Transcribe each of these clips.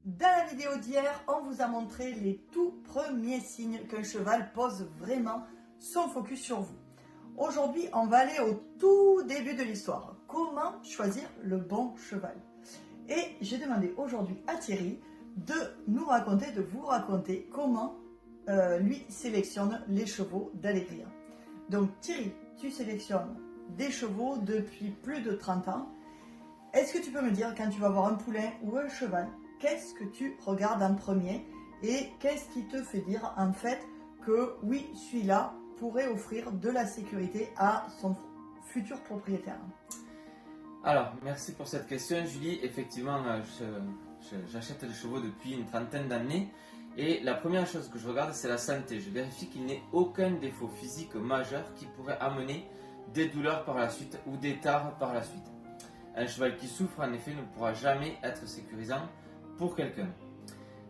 Dans la vidéo d'hier, on vous a montré les tout premiers signes qu'un cheval pose vraiment son focus sur vous. Aujourd'hui, on va aller au tout début de l'histoire. Comment choisir le bon cheval? Et j'ai demandé aujourd'hui à Thierry de vous raconter comment lui sélectionne les chevaux d'Allégria. Donc Thierry, tu sélectionnes des chevaux depuis plus de 30 ans. Est-ce que tu peux me dire, quand tu vas voir un poulain ou un cheval, qu'est-ce que tu regardes en premier et qu'est-ce qui te fait dire en fait que oui, celui-là pourrait offrir de la sécurité à son futur propriétaire? Alors, merci pour cette question, Julie. Effectivement, j'achète des chevaux depuis une trentaine d'années et la première chose que je regarde, c'est la santé. Je vérifie qu'il n'ait aucun défaut physique majeur qui pourrait amener des douleurs par la suite ou des tares par la suite. Un cheval qui souffre, en effet, ne pourra jamais être sécurisant pour quelqu'un.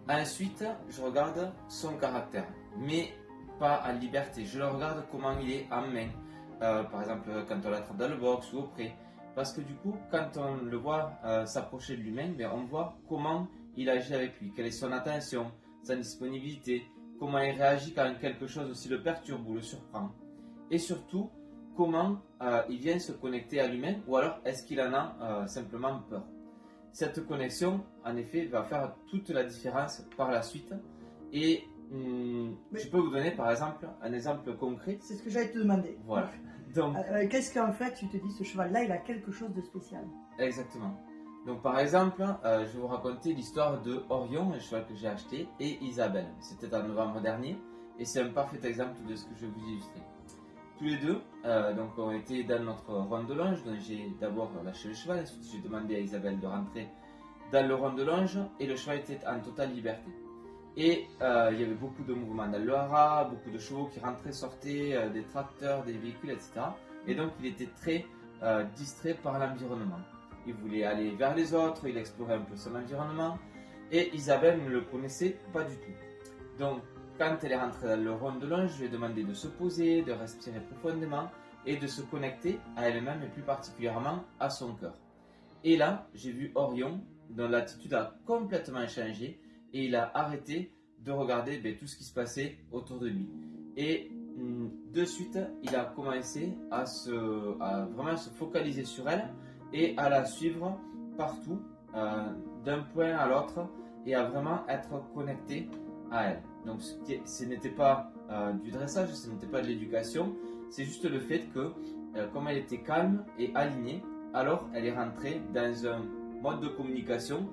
Ensuite, je regarde son caractère, mais pas en liberté. Je le regarde comment il est en main. Par exemple, quand on l'attrape dans le box ou au pré. Parce que du coup, quand on le voit s'approcher de l'humain, on voit comment il agit avec lui, quelle est son attention, sa disponibilité, comment il réagit quand quelque chose aussi le perturbe ou le surprend. Et surtout, comment il vient se connecter à l'humain, ou alors est-ce qu'il en a simplement peur. Cette connexion, en effet, va faire toute la différence par la suite. Et je peux vous donner par exemple un exemple concret. C'est ce que j'allais te demander. Voilà. Donc, qu'est-ce qu'en fait tu te dis, ce cheval-là, il a quelque chose de spécial? Exactement. Donc par exemple, je vais vous raconter l'histoire de Orion, un cheval que j'ai acheté, et Isabelle. C'était en novembre dernier, et c'est un parfait exemple de ce que je vais vous illustrer. Tous les deux donc, ont été dans notre ronde de longe, donc j'ai d'abord lâché le cheval, ensuite j'ai demandé à Isabelle de rentrer dans le rond de longe, et le cheval était en totale liberté. Et il y avait beaucoup de mouvements dans le haras, beaucoup de chevaux qui rentraient, sortaient, des tracteurs, des véhicules, etc. Et donc il était très distrait par l'environnement. Il voulait aller vers les autres, il explorait un peu son environnement, et Isabelle ne le connaissait pas du tout. Donc quand elle est rentrée dans le rond de longe, je lui ai demandé de se poser, de respirer profondément et de se connecter à elle-même et plus particulièrement à son cœur. Et là, j'ai vu Orion, dont l'attitude a complètement changé, et il a arrêté de regarder tout ce qui se passait autour de lui. Et de suite, il a commencé à vraiment se focaliser sur elle et à la suivre partout, d'un point à l'autre, et à vraiment être connecté à elle. Donc ce n'était pas du dressage, ce n'était pas de l'éducation, c'est juste le fait que, comme elle était calme et alignée, alors elle est rentrée dans un mode de communication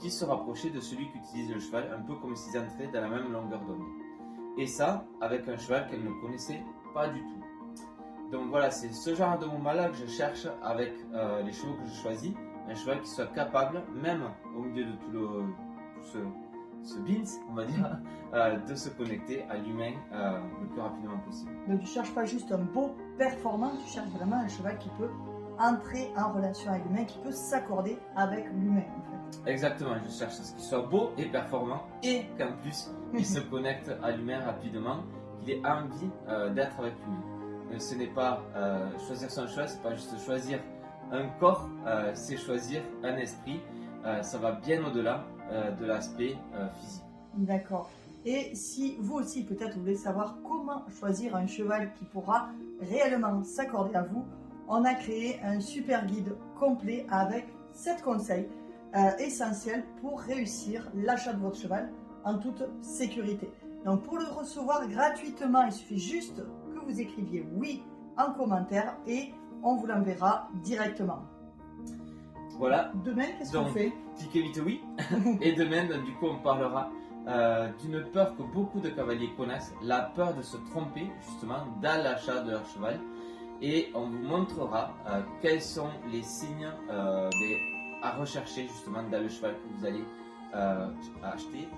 qui se rapprochait de celui qu'utilise le cheval, un peu comme s'ils entraient dans la même longueur d'onde. Et ça, avec un cheval qu'elle ne connaissait pas du tout. Donc voilà, c'est ce genre de moment-là que je cherche avec les chevaux que je choisis. Un cheval qui soit capable, même au milieu de tout ce bins, on va dire, de se connecter à l'humain le plus rapidement possible. Donc tu ne cherches pas juste un beau performant, tu cherches vraiment un cheval qui peut entrer en relation avec l'humain, qui peut s'accorder avec l'humain en fait. Exactement, je cherche à ce qu'il soit beau et performant et qu'en plus il se connecte à l'humain rapidement, qu'il ait envie d'être avec l'humain. Ce n'est pas choisir son cheval, c'est pas juste choisir un corps, c'est choisir un esprit. Ça va bien au-delà de l'aspect physique. D'accord. Et si vous aussi peut-être vous voulez savoir comment choisir un cheval qui pourra réellement s'accorder à vous, on a créé un super guide complet avec 7 conseils essentiels pour réussir l'achat de votre cheval en toute sécurité. Donc pour le recevoir gratuitement, il suffit juste que vous écriviez oui en commentaire et on vous l'enverra directement. Voilà. Demain, qu'est-ce qu'on fait? Cliquez vite oui. Et demain, du coup, on parlera d'une peur que beaucoup de cavaliers connaissent, la peur de se tromper justement dans l'achat de leur cheval. Et on vous montrera quels sont les signes à rechercher justement dans le cheval que vous allez acheter.